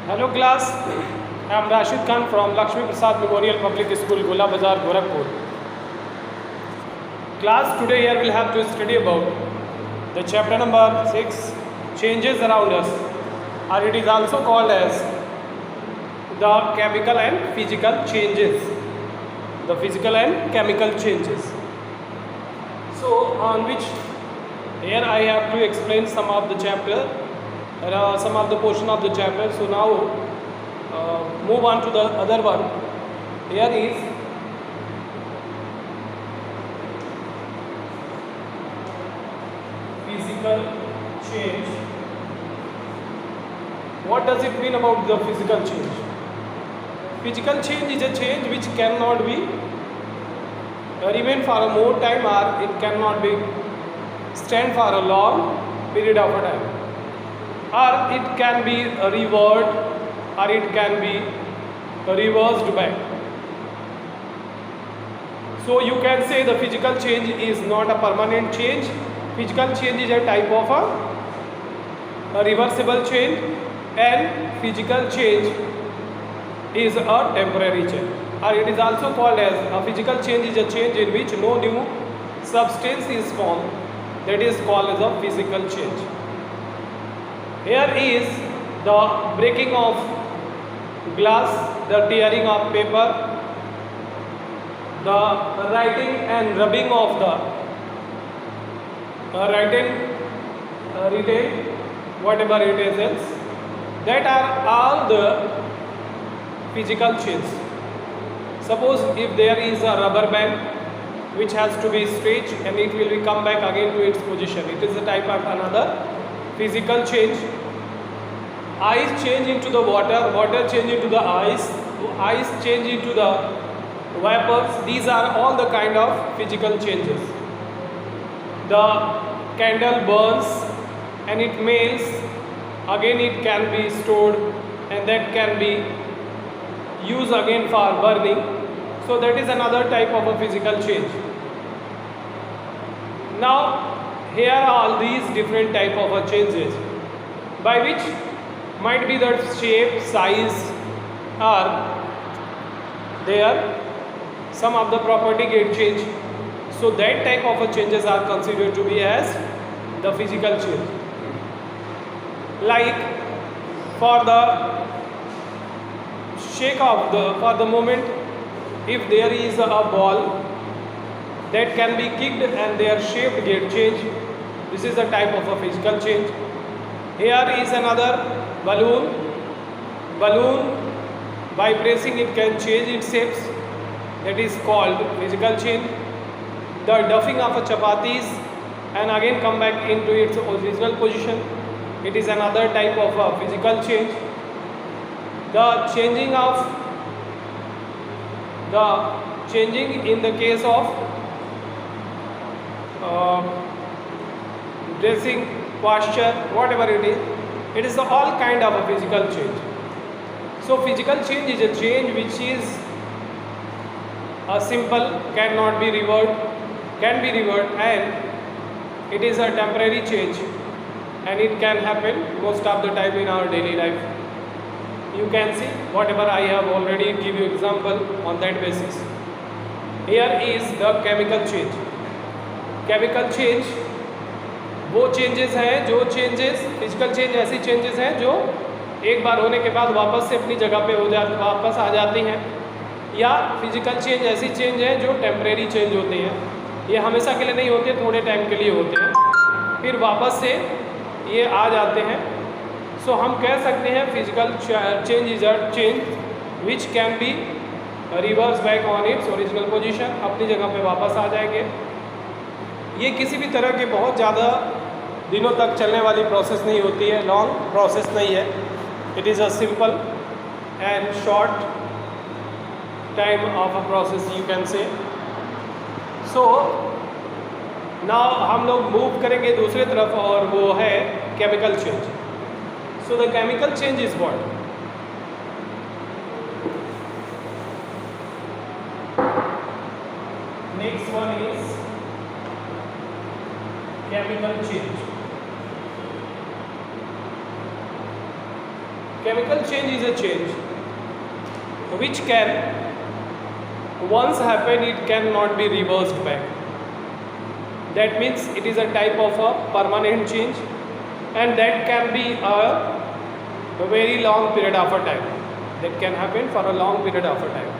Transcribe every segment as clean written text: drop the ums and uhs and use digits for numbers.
Hello class, I am Rashid Khan from Lakshmi Prasad Memorial Public School, Gola Bazar, Gorakhpur. Class, today here we'll have to study about the chapter number 6, changes around us, or it is also called as the chemical and physical changes. The physical and chemical changes. So on which here I have to explain some of the chapter, some of the portion of the chapter. So now move on to the other one. Here is physical change. What does it mean about the physical change? Physical change is a change which cannot be remain for a more time, or it cannot be stand for a long period of time, or it can be revert, or it can be reversed back. So you can say the physical change is not a permanent change. Physical change is a type of a reversible change, and physical change is a temporary change, or it is also called as a physical change is a change in which no new substance is formed. That is called as a physical change. Here is the breaking of glass, the tearing of paper, the writing and rubbing of the written whatever it is else. That are all the physical change. Suppose if there is a rubber band which has to be stretched and it will be come back again to its position, it is a type of another physical change. Ice change into the water, water change into the ice change into the vapors. These are all the kind of physical changes. The candle burns and it melts, again it can be stored and that can be used again for burning. So that is another type of a physical change. Now here are all these different type of a changes, by which might be the shape, size, or there some of the property get changed. So that type of a changes are considered to be as the physical change. Like for the shake of for the moment, if there is a ball that can be kicked and their shape get changed, this is a type of a physical change. Here is another balloon. By pressing it can change its shapes, that is called physical change. The duffing of a chapatis and again come back into its original position, it is another type of a physical change. The changing in the case of dressing, posture, whatever it is all kind of a physical change. So physical change is a change which is a simple, cannot be reversed, can be reversed, and it is a temporary change, and it can happen most of the time in our daily life. You can see whatever I have already give you example on that basis. Here is the chemical change. Chemical change वो changes हैं जो changes, physical change ऐसी changes हैं जो एक बार होने के बाद वापस से अपनी जगह पे वापस आ जाती हैं, या फिजिकल चेंज ऐसी चेंज है जो टेम्परेरी चेंज होते हैं, ये हमेशा के लिए नहीं होते, थोड़े टाइम के लिए होते हैं, फिर वापस से ये आ जाते हैं. सो हम कह सकते हैं physical change is a change which can be reverse back on its original position, अपनी जगह पे वापस आ जाएंगे. ये किसी भी तरह के बहुत ज़्यादा दिनों तक चलने वाली प्रोसेस नहीं होती है, लॉन्ग प्रोसेस नहीं है. It is a simple and short time of a process you can say. So now हम लोग मूव करेंगे दूसरे तरफ, और वो है chemical change. So the chemical change is what? Next one is chemical change. chemical change is a change which can once happen, it cannot be reversed back. That means it is a type of a permanent change, and that can be a very long period of a time. That can happen for a long period of a time.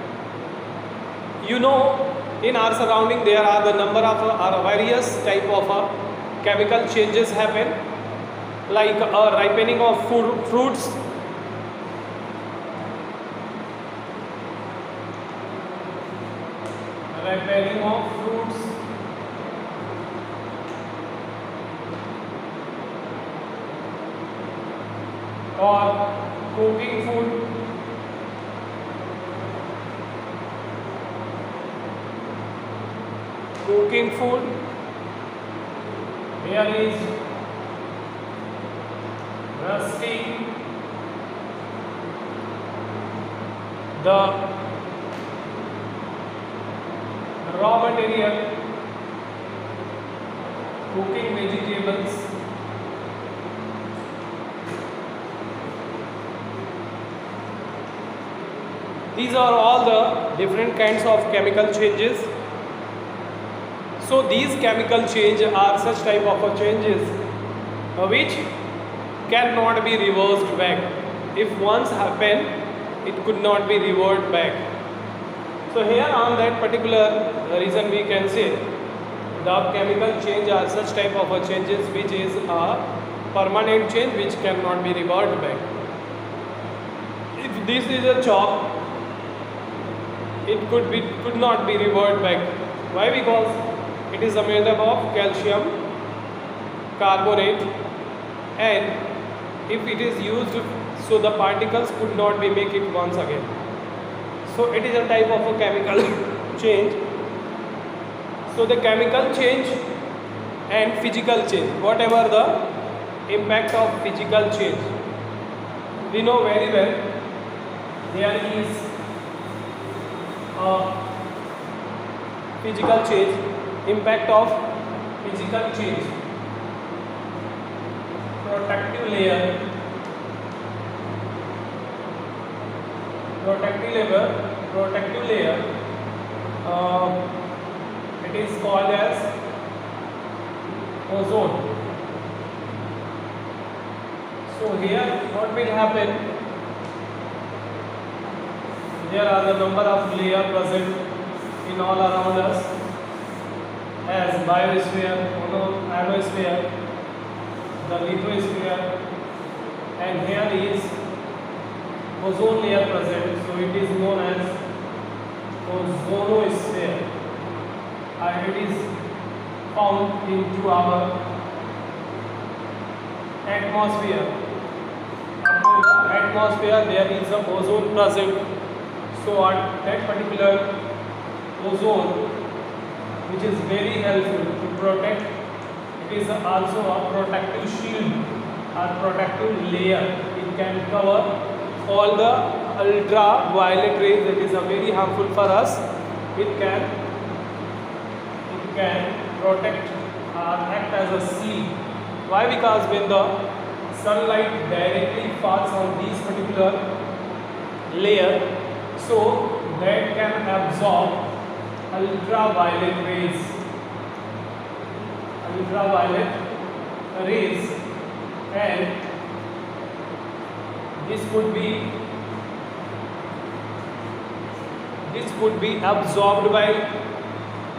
You know, in our surrounding there are the number of various type of chemical changes happen, like ripening of fruits, ripening of fruits, or cooking food, here is rusting, the raw material, cooking vegetables, these are all the different kinds of chemical changes. So these chemical changes are such type of changes which cannot be reversed back. If once happened, it could not be reverted back. So here on that particular reason we can say the chemical change are such type of changes which is a permanent change which cannot be reverted back. If this is a chalk, it could not be reverted back. Why? Because it is made up of calcium carbonate, and if it is used, so the particles could not be make it once again. So it is a type of a chemical change. So the chemical change and physical change, whatever the impact of physical change, we know very well there is a physical change, impact of physical change, protective layer, it is called as ozone. So here what will happen, there are the number of layers present in all around us as biosphere, ionosphere, the lithosphere, and here is ozone layer present, so it is known as ozonosphere, and it is found into our atmosphere. Upon the atmosphere there is a ozone present, so at that particular ozone, which is very helpful to protect, it is also a protective shield or protective layer. It can cover all the ultraviolet rays that is very harmful for us. It can protect or act as a shield. Why? Because when the sunlight directly falls on these particular layer, so that can absorb ultraviolet rays, and this could be absorbed by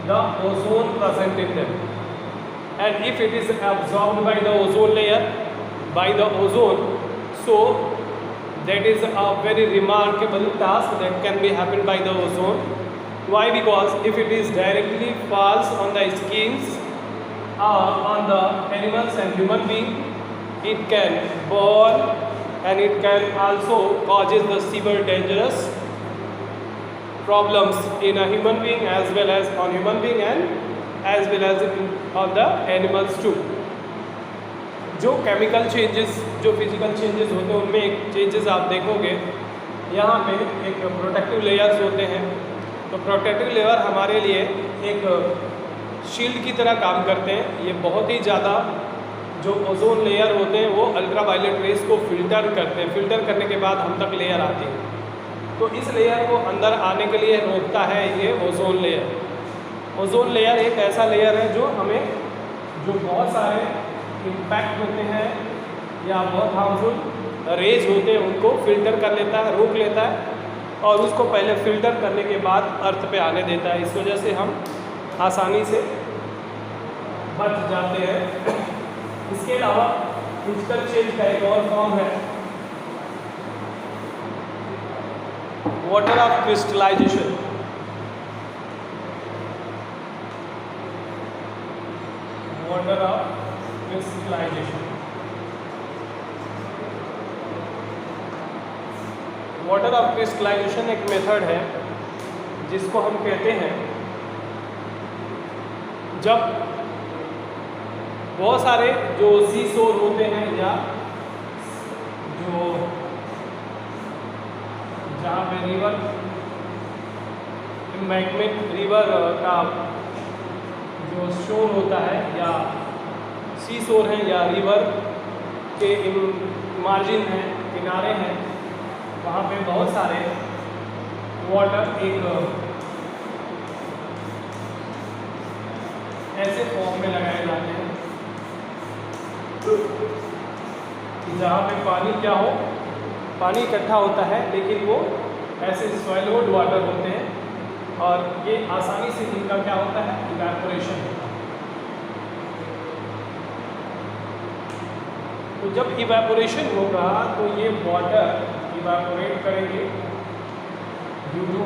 the ozone present in them. And if it is absorbed by the ozone layer, by the ozone, so that is a very remarkable task that can be happened by the ozone. Why? Because if it is directly falls on the skins on the animals and human being, it can burn, and it can also causes the severe dangerous problems in a human being as well as on human being and as well as on the animals too. जो chemical changes, जो physical changes होते हैं, उनमें एक changes आप देखोगे यहाँ पे एक प्रोटेक्टिव लेयर्स होते हैं. तो प्रोटेक्टिव लेयर हमारे लिए एक शील्ड की तरह काम करते हैं. ये बहुत ही ज़्यादा जो ओजोन लेयर होते हैं वो अल्ट्रावायलेट रेस को फिल्टर करते हैं, फिल्टर करने के बाद हम तक लेयर आती है। तो इस लेयर को अंदर आने के लिए रोकता है ये ओजोन लेयर। ओजोन लेयर एक ऐसा लेयर है जो हमें जो बहुत सारे इम्पैक्ट होते हैं या बहुत हार्मफुल रेज होते हैं उनको फिल्टर कर लेता है, रोक लेता है और उसको पहले फिल्टर करने के बाद अर्थ पे आने देता है। इस वजह से हम आसानी से बच जाते हैं। इसके अलावा फिजिकल चेंज का एक और फॉर्म है water of crystallization. Water of crystallization, water of crystallization एक मेथड है जिसको हम कहते हैं जब बहुत सारे जो सी शोर होते हैं या जो जहाँ पे रिवर एम्बैंकमेंट रिवर का जो शोर होता है या सी शोर है या रिवर के मार्जिन हैं, किनारे हैं, वहाँ पे बहुत सारे वाटर एक ऐसे फॉर्म में लगाए जाते हैं कि जहाँ पे पानी क्या हो, पानी इकट्ठा होता है लेकिन वो ऐसे स्वैलोड वाटर होते हैं और ये आसानी से इनका क्या होता है, इवैपोरेशन होता है। तो जब इवैपोरेशन होगा तो ये वाटर इवैपोरेट करेंगे due to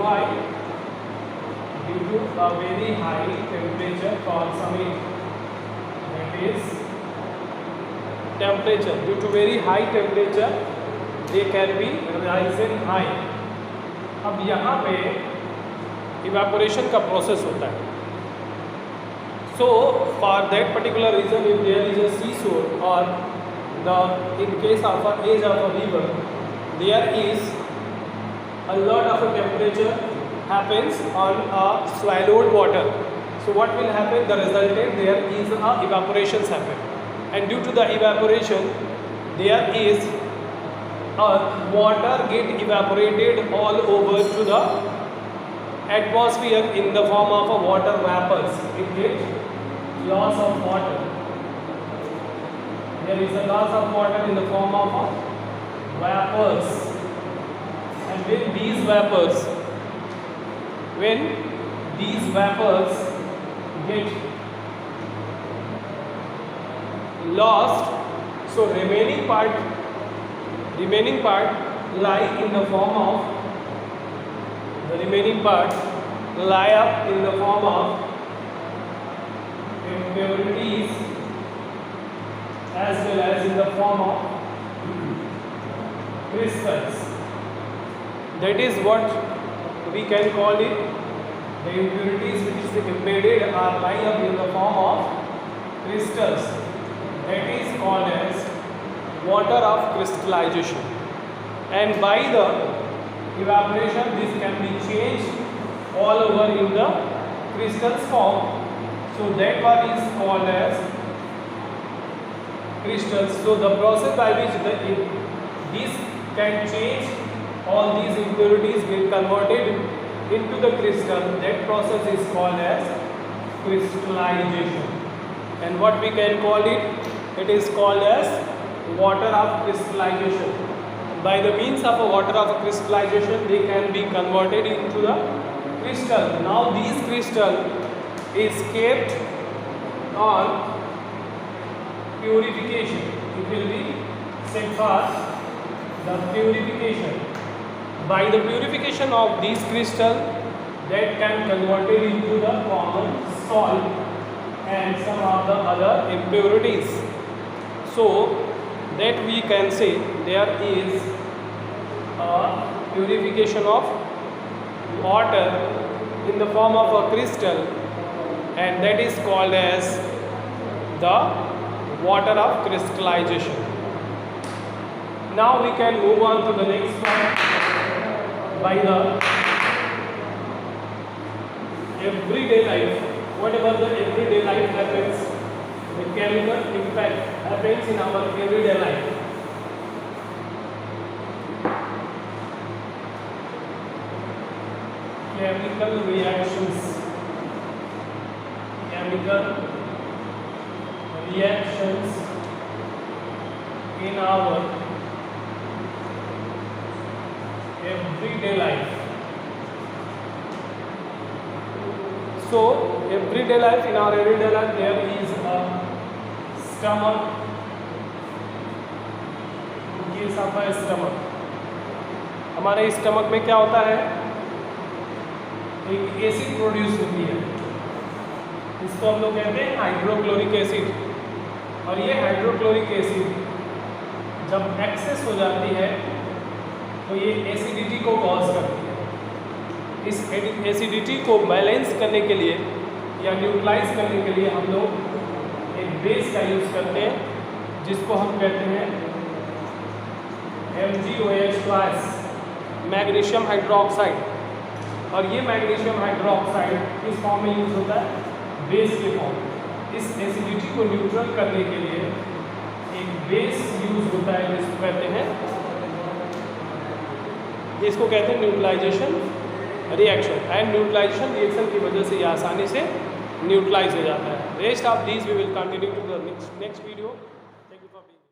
a very high temperature for summit, that is temperature, due to very high temperature they can be risen high। अब यहाँ पे evaporation का process होता है। So for that particular reason if there is a seashore or in case of a edge of a river there is a lot of a temperature happens on a swallowed water, so what will happen, the resultant there is a evaporations happen and due to the evaporation there is a water get evaporated all over to the atmosphere in the form of a water vapors, it gets loss of water, there is a loss of water in the form of vapors and when these vapors get lost, so remaining part lie in the form of lie up in the form of impurities as well as in the form of crystals, that is what we can call it, the impurities which is embedded are lie up in the form of crystals, that is called as water of crystallization and by the evaporation this can be changed all over in the crystals form, so that one is called as crystals. So the process by which this can change all these impurities get converted into the crystal, that process is called as crystallization and what we can call it, it is called as water of crystallization. By the means of a water of crystallization they can be converted into the crystal. Now these crystal is kept on purification, it will be set for the purification. By the purification of these crystal that can converted into the common salt and some of the other impurities, so that we can say there is a purification of water in the form of a crystal and that is called as the water of crystallization. Now we can move on to the next one by the everyday life. Whatever the everyday life happens, a chemical impact happens in our everyday life. Chemical reactions in our everyday life. So everyday life, in our everyday life there is a stomach. ये साफा है stomach. हमारे stomach में क्या होता है, एक acid produce होती है, इसको हम लोग कहते हैं हाइड्रोक्लोरिक एसिड. और ये हाइड्रोक्लोरिक एसिड जब एक्सेस हो जाती है तो ये एसिडिटी को कॉज करती है. इस एसिडिटी को बैलेंस करने के लिए या न्यूट्रलाइज करने के लिए हम लोग एक बेस का यूज़ करते हैं जिसको हम कहते हैं MgOH+, मैग्नीशियम हाइड्रोक्साइड. और ये मैग्नीशियम हाइड्रोक्साइड किस फॉर्म में यूज़ होता है, बेस के फॉर्म. इस एसिडिटी को न्यूट्रल करने के लिए एक बेस यूज़ होता है जिसको कहते हैं neutralization reaction. And neutralization reaction की वजह से ये आसानी से न्यूट्रलाइज हो जाता है. Rest of these we will continue to the next video.